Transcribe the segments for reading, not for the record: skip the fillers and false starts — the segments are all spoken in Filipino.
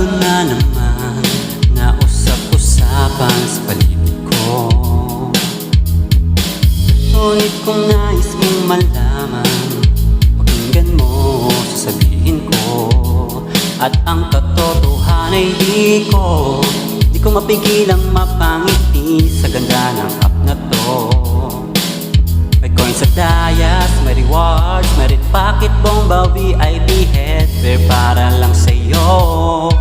bago na naman na usap-usapan sa paligid ko. Ngunit kung nais mong malaman, pakinggan mo sasabihin ko. At ang katotohanan ay di ko mapigilang mapangiti sa ganda ng app na to. May coins sa dayas, may rewards, merit pocket bomba, VIP headwear para lang sa'yo.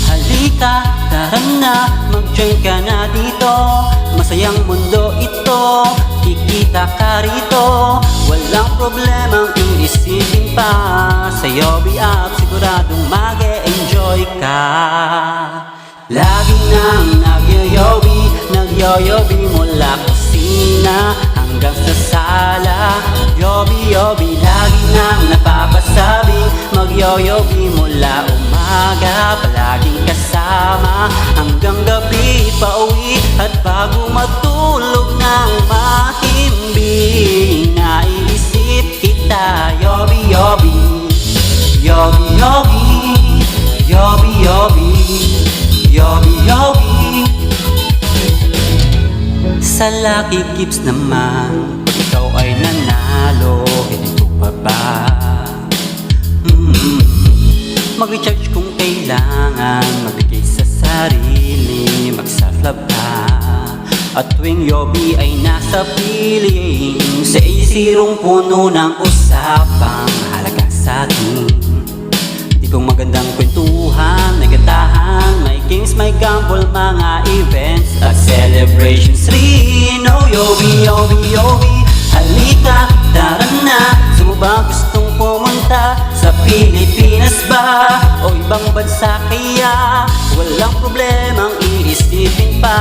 Halika, tara na, mag-join ka na dito. Masayang mundo ito, kikita ka rito. Walang problemang iisipin pa. Sa Yobi app siguradong mag-e-enjoy ka. Lagi nang nagyoyobi mula kusina hanggang sa sala. Yobi, lagi nang napapasabing magyoyobi mula umaga. Palaging kasama hanggang gabi pauwi. At bago matulog ng mahimbing, naiisip kita. Yobi, sa Lucky Gives naman, pag ikaw ay nanalo, ganito pa ba? Mag-recharge kung kailangan, magbigay sa sarili, mag-self-love ka. At tuwing Yobi ay nasa piling, sa isirong puno ng usapang halaga sa atin. Di kong magandang kwentuhan, may gantahan, may games, may gamble, mga events at celebrations rin. Oh Yobi, halika, tara na. Saan mo ba gustong pumunta? Sa Pilipinas ba? O ibang bansa kaya? Walang problemang iisipin pa,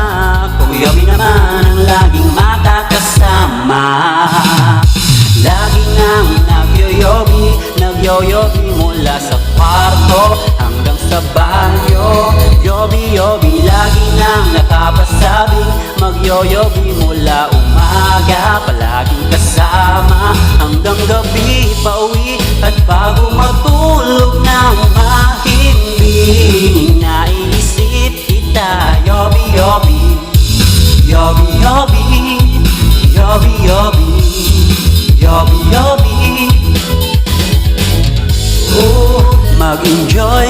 kung Yobi naman ang laging makakasama. Lagi nang nagyoyobi mula sa kwarto hanggang sa banyo. Yobi, lagi nang nakapasabing magyoyobi mula umaga. Palaging kasama hanggang gabi pauwi. At bago matulog ng mahimbing, naiisip kita. Yobi, mag-enjoy